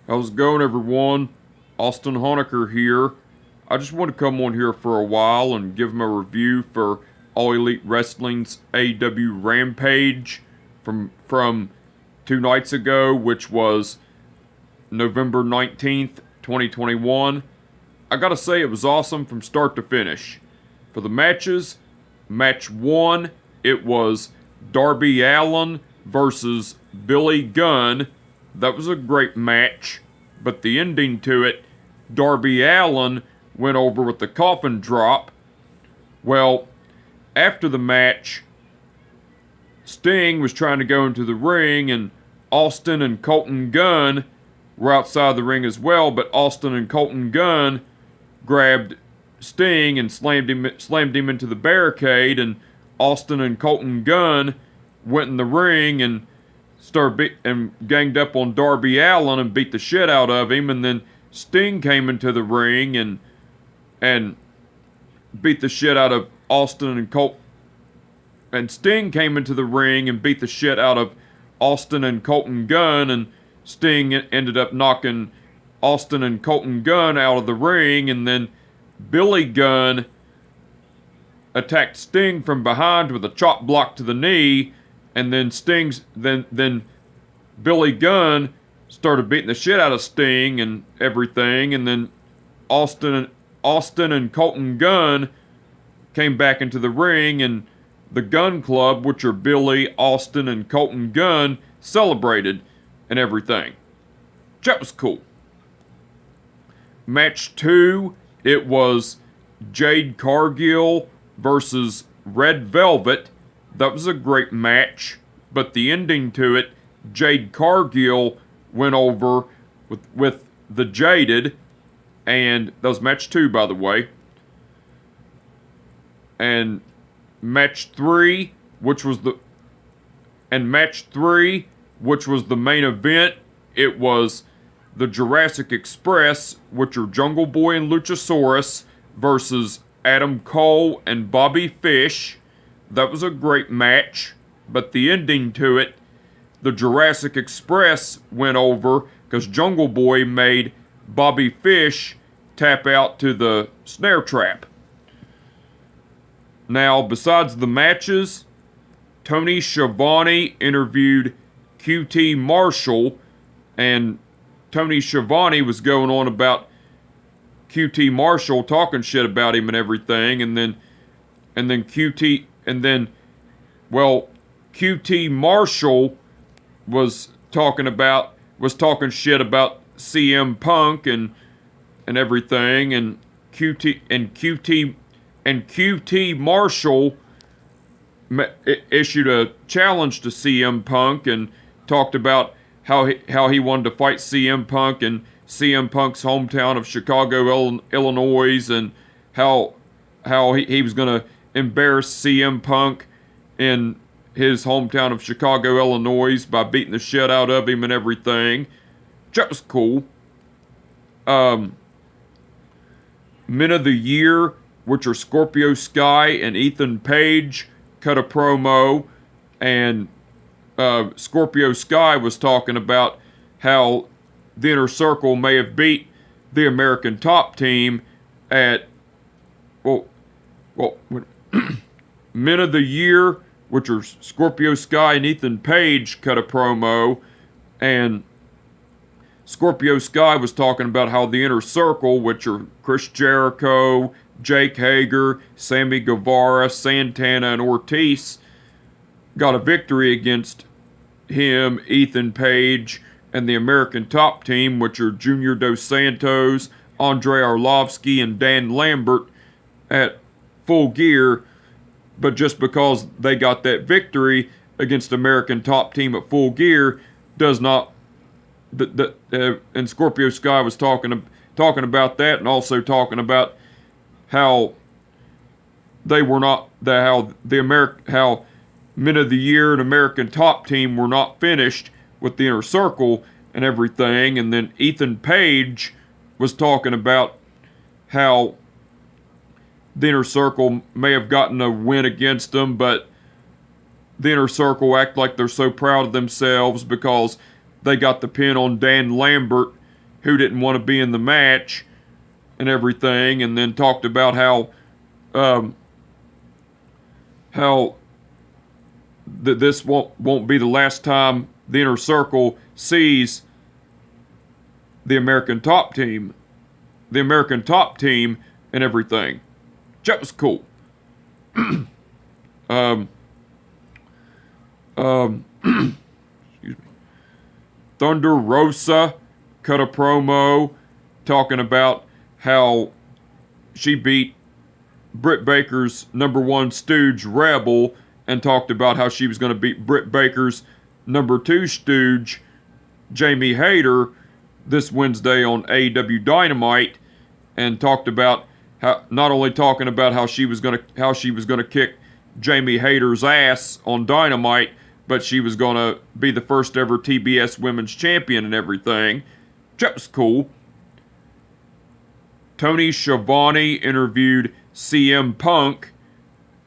How's it going, everyone? Austin Honecker here. I just want to come on here for a while and give him a review for All Elite Wrestling's AEW Rampage from 2 nights ago, which was November 19th, 2021. I gotta say, it was awesome from start to finish. For the matches, match 1, it was Darby Allin versus Billy Gunn. That was a great match, but the ending to it, Darby Allin went over with the coffin drop. Well, after the match, Sting was trying to go into the ring, and Austin and Colton Gunn were outside the ring as well, but Austin and Colton Gunn grabbed Sting and slammed him into the barricade, and Austin and Colton Gunn went in the ring and ganged up on Darby Allin and beat the shit out of him, and then Sting came into the ring and beat the shit out of Austin and Colton. And Sting came into the ring and beat the shit out of Austin and Colton Gunn, and Sting ended up knocking Austin and Colton Gunn out of the ring, and then Billy Gunn attacked Sting from behind with a chop block to the knee, and then then Billy Gunn started beating the shit out of Sting and everything, and then Austin and Colton Gunn came back into the ring, and the Gunn Club, which are Billy, Austin, and Colton Gunn, celebrated and everything. That was cool. Match 2, it was Jade Cargill versus Red Velvet. That was a great match, but the ending to it, Jade Cargill went over with the Jaded, and that was match 2, by the way. And match 3, which was the main event, it was the Jurassic Express, which are Jungle Boy and Luchasaurus, versus Adam Cole and Bobby Fish. That was a great match, but the ending to it, the Jurassic Express went over because Jungle Boy made Bobby Fish tap out to the snare trap. Now, besides the matches, Tony Schiavone interviewed QT Marshall, and Tony Schiavone was going on about QT Marshall, talking shit about him and everything, and then QT Marshall was talking shit about CM Punk and everything, and QT Marshall issued a challenge to CM Punk and talked about how he wanted to fight CM Punk in CM Punk's hometown of Chicago, Illinois, and how he was going to embarrass CM Punk in his hometown of Chicago, Illinois by beating the shit out of him and everything. That was cool. Men of the Year, which are Scorpio Sky and Ethan Page, cut a promo, and Scorpio Sky was talking about how the Inner Circle may have beat the American Top Team at, Men of the Year, which are Scorpio Sky and Ethan Page, cut a promo, and Scorpio Sky was talking about how the Inner Circle, which are Chris Jericho, Jake Hager, Sammy Guevara, Santana, and Ortiz, got a victory against him, Ethan Page, and the American Top Team, which are Junior Dos Santos, Andre Arlovsky, and Dan Lambert at Full Gear. But just because they got that victory against American Top Team at Full Gear does not. And Scorpio Sky was talking about that, and also talking about how they were not how Men of the Year and American Top Team were not finished with the Inner Circle and everything. And then Ethan Page was talking about how the Inner Circle may have gotten a win against them, but the Inner Circle act like they're so proud of themselves because they got the pin on Dan Lambert who didn't want to be in the match and everything, and then talked about how this won't be the last time the Inner Circle sees the American Top Team and everything. That was cool. Excuse me. Thunder Rosa cut a promo talking about how she beat Britt Baker's number one stooge Rebel, and talked about how she was going to beat Britt Baker's number two stooge Jamie Hayter this Wednesday on AEW Dynamite, and talked about how, not only talking about how she was going to kick Jamie Hayter's ass on Dynamite, but she was going to be the first ever TBS Women's Champion and everything. That was cool. Tony Schiavone interviewed CM Punk,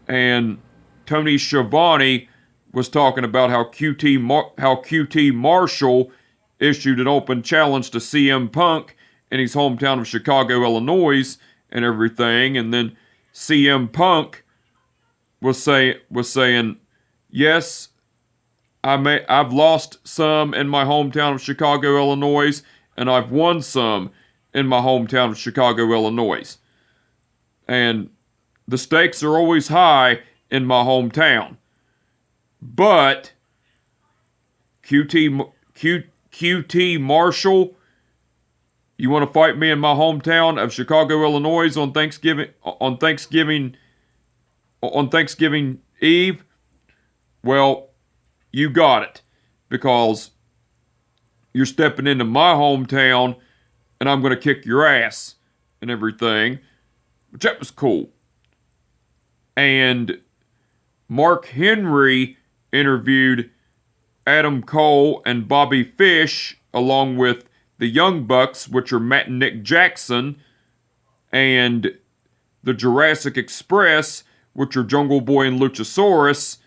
and Tony Schiavone was talking about how QT Marshall issued an open challenge to CM Punk in his hometown of Chicago, Illinois, and everything. And then CM Punk was saying, yes, I've lost some in my hometown of Chicago, Illinois, and I've won some in my hometown of Chicago, Illinois. And the stakes are always high in my hometown. But QT Marshall, you want to fight me in my hometown of Chicago, Illinois on Thanksgiving Eve? Well, you got it, because you're stepping into my hometown and I'm going to kick your ass and everything. Which that was cool. And Mark Henry interviewed Adam Cole and Bobby Fish, along with the Young Bucks, which are Matt and Nick Jackson, and the Jurassic Express, which are Jungle Boy and Luchasaurus,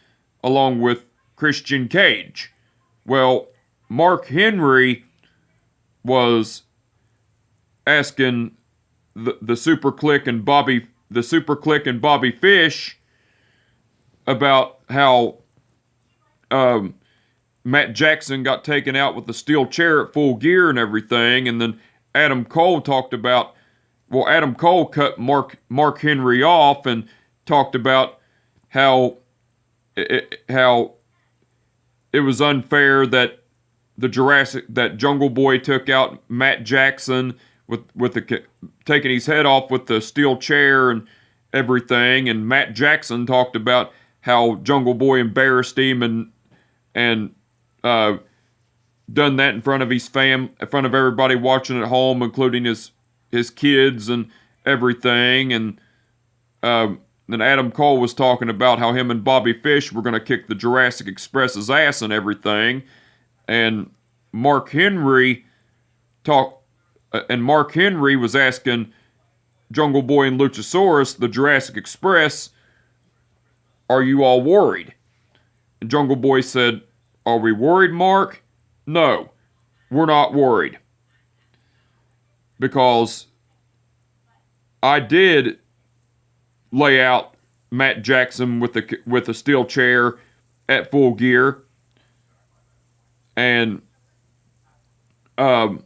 along with Christian Cage. Well, Mark Henry was asking the Super Click and Bobby Fish about how Matt Jackson got taken out with the steel chair at Full Gear and everything, and then Adam Cole cut Mark Henry off and talked about how it was unfair that that Jungle Boy took out Matt Jackson with taking his head off with the steel chair and everything, and Matt Jackson talked about how Jungle Boy embarrassed him and done that in front of in front of everybody watching at home, including his kids and everything. And then Adam Cole was talking about how him and Bobby Fish were going to kick the Jurassic Express's ass and everything. And Mark Henry was asking Jungle Boy and Luchasaurus, the Jurassic Express, are you all worried? And Jungle Boy said, are we worried, Mark? No, we're not worried. Because I did lay out Matt Jackson with a steel chair at Full Gear. And if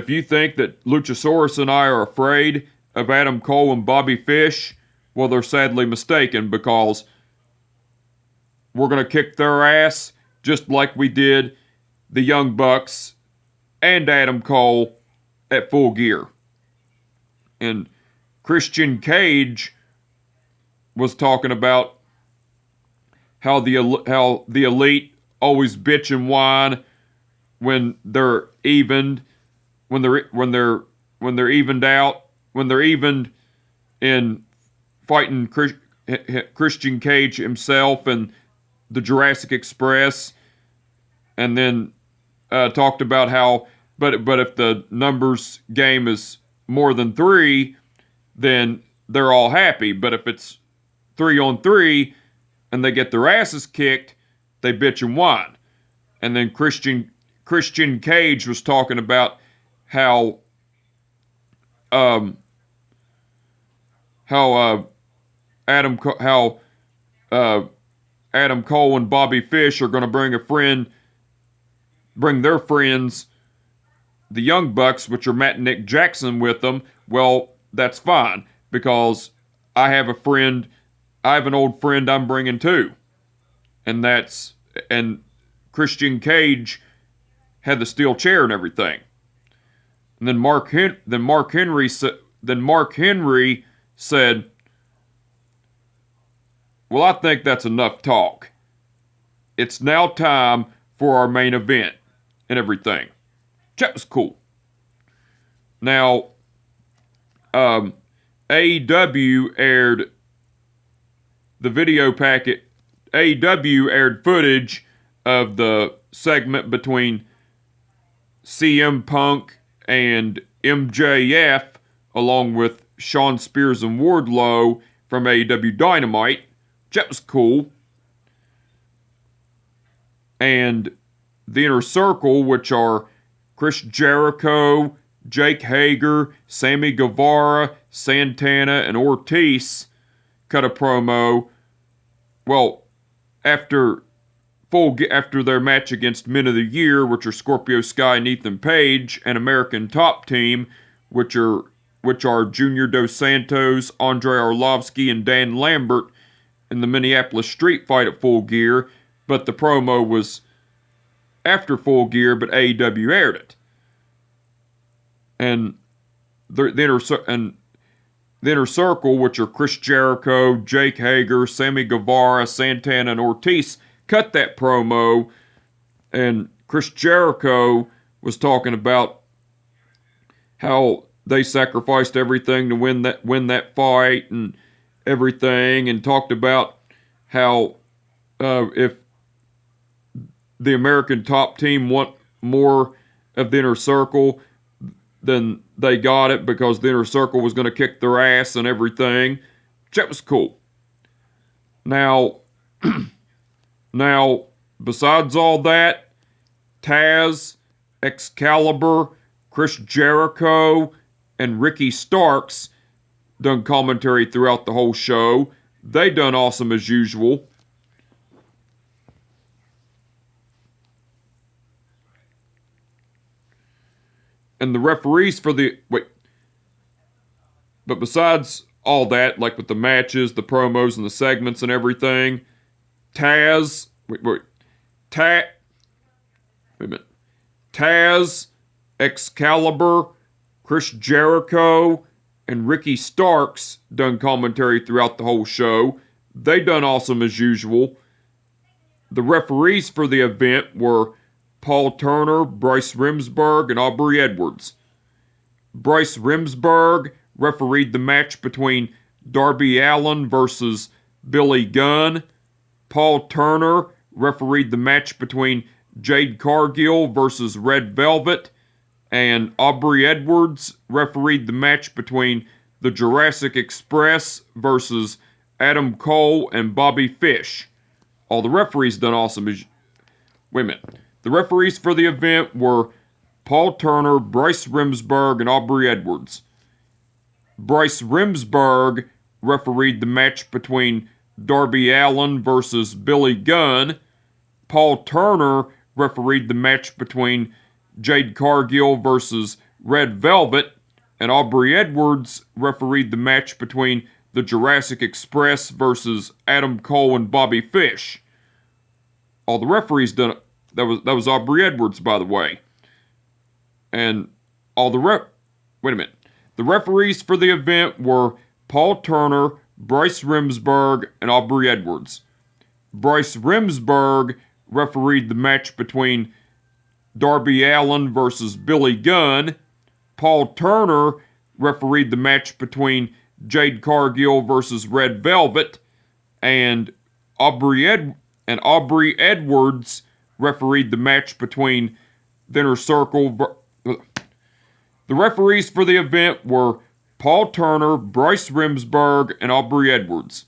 you think that Luchasaurus and I are afraid of Adam Cole and Bobby Fish, well, they're sadly mistaken, because we're going to kick their ass just like we did the Young Bucks and Adam Cole at Full Gear. And Christian Cage was talking about how the Elite always bitch and whine when they're evened, when they're evened out, when they're evened in fighting Christian Cage himself and the Jurassic Express, and then talked about how, but if the numbers game is more than 3, then they're all happy. But if it's 3-on-3 and they get their asses kicked, they bitch and whine. And then Christian Cage was talking about how Adam Cole and Bobby Fish are going to bring their friends, the Young Bucks, which are Matt and Nick Jackson, with them. Well, that's fine, because I have an old friend I'm bringing too. And Christian Cage had the steel chair and everything. And then Mark Henry said, well, I think that's enough talk. It's now time for our main event and everything. That was cool. Now, AEW aired the video packet. AEW aired footage of the segment between CM Punk and MJF, along with Shawn Spears and Wardlow from AEW Dynamite. That was cool. And the Inner Circle, which are Chris Jericho, Jake Hager, Sammy Guevara, Santana, and Ortiz, cut a promo. Well, after their match against Men of the Year, which are Scorpio Sky and Ethan Page, and American Top Team, which are Junior Dos Santos, Andre Arlovsky, and Dan Lambert, in the Minneapolis Street Fight at Full Gear. But the promo was after Full Gear, but AEW aired it. And the Inner Circle, which are Chris Jericho, Jake Hager, Sammy Guevara, Santana, and Ortiz, cut that promo. And Chris Jericho was talking about how they sacrificed everything to win that fight and everything, and talked about how if the American Top Team want more of the Inner Circle, then they got it, because the Inner Circle was going to kick their ass and everything. That was cool. Now, besides all that, Taz, Excalibur, Chris Jericho, and Ricky Starks done commentary throughout the whole show. They done awesome as usual. And the referees but besides all that, like with the matches, the promos, and the segments and everything, Taz, Excalibur, Chris Jericho, and Ricky Starks done commentary throughout the whole show. They done awesome as usual. The referees for the event were Paul Turner, Bryce Remsburg, and Aubrey Edwards. Bryce Remsburg refereed the match between Darby Allin versus Billy Gunn. Paul Turner refereed the match between Jade Cargill versus Red Velvet. And Aubrey Edwards refereed the match between the Jurassic Express versus Adam Cole and Bobby Fish. All the referees done awesome as... Wait a minute. The referees for the event were Paul Turner, Bryce Remsburg, and Aubrey Edwards. Bryce Remsburg refereed the match between Darby Allin versus Billy Gunn. Paul Turner refereed the match between Jade Cargill versus Red Velvet. And Aubrey Edwards refereed the match between the Jurassic Express versus Adam Cole and Bobby Fish. All the referees done... That was Aubrey Edwards, by the way. And all the Wait a minute. The referees for the event were Paul Turner, Bryce Remsburg, and Aubrey Edwards. Bryce Remsburg refereed the match between Darby Allin versus Billy Gunn. Paul Turner refereed the match between Jade Cargill versus Red Velvet. And Aubrey Edwards refereed the match between the Inner Circle. The referees for the event were Paul Turner, Bryce Remsburg, and Aubrey Edwards.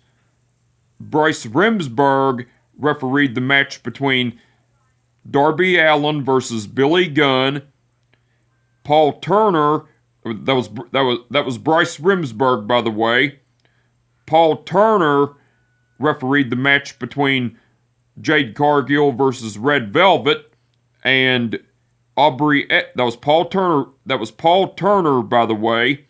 Bryce Remsburg refereed the match between Darby Allin versus Billy Gunn. Paul Turner, that was Bryce Remsburg, by the way. Paul Turner refereed the match between Jade Cargill versus Red Velvet, and that was Paul Turner. That was Paul Turner, by the way.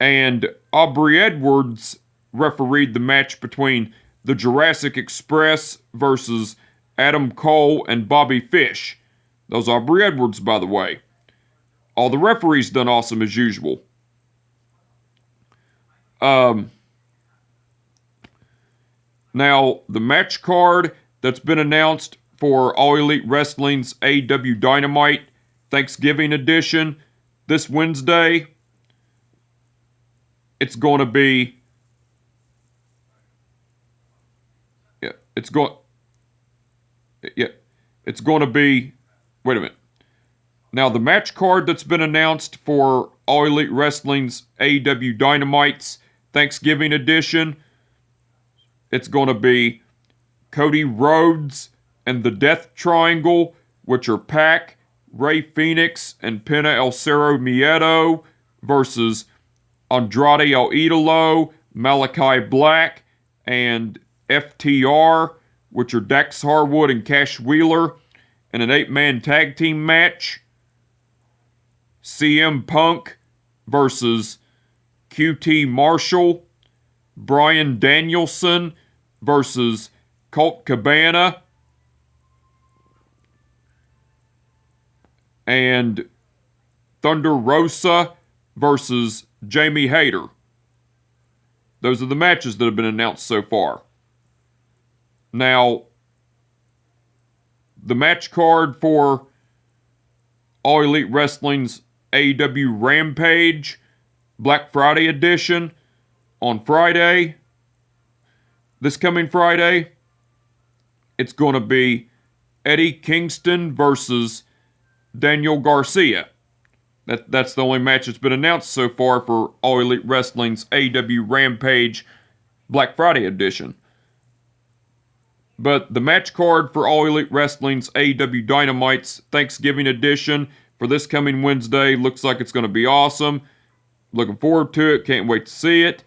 And Aubrey Edwards refereed the match between the Jurassic Express versus Adam Cole and Bobby Fish. That was Aubrey Edwards, by the way. All the referees done awesome as usual. Now, the match card that's been announced for All Elite Wrestling's AEW Dynamite Thanksgiving Edition this Wednesday, it's going to be... It's going to be... Wait a minute. Now, the match card that's been announced for All Elite Wrestling's AEW Dynamite's Thanksgiving Edition, it's going to be Cody Rhodes and the Death Triangle, which are Pac, Rey Fenix, and Penta El Cerro Miedo, versus Andrade El Idolo, Malachi Black, and FTR, which are Dax Harwood and Cash Wheeler, in an 8-man tag team match. CM Punk versus QT Marshall. Bryan Danielson versus Colt Cabana. And Thunder Rosa versus Jamie Hayter. Those are the matches that have been announced so far. Now, the match card for All Elite Wrestling's AEW Rampage Black Friday edition on Friday, this coming Friday, it's going to be Eddie Kingston versus Daniel Garcia. That's the only match that's been announced so far for All Elite Wrestling's AEW Rampage Black Friday edition. But the match card for All Elite Wrestling's AEW Dynamite's Thanksgiving edition for this coming Wednesday looks like it's going to be awesome. Looking forward to it. Can't wait to see it.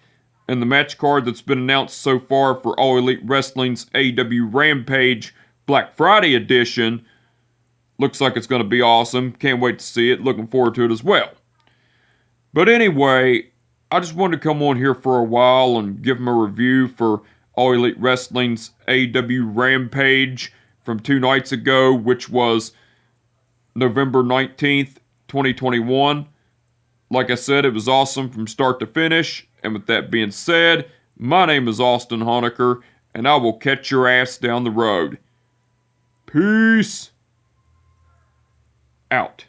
And the match card that's been announced so far for All Elite Wrestling's AEW Rampage Black Friday edition looks like it's going to be awesome. Can't wait to see it. Looking forward to it as well. But anyway, I just wanted to come on here for a while and give them a review for All Elite Wrestling's AEW Rampage from 2 nights ago, which was November 19th, 2021. Like I said, it was awesome from start to finish. And with that being said, my name is Austin Honecker, and I will catch your ass down the road. Peace out.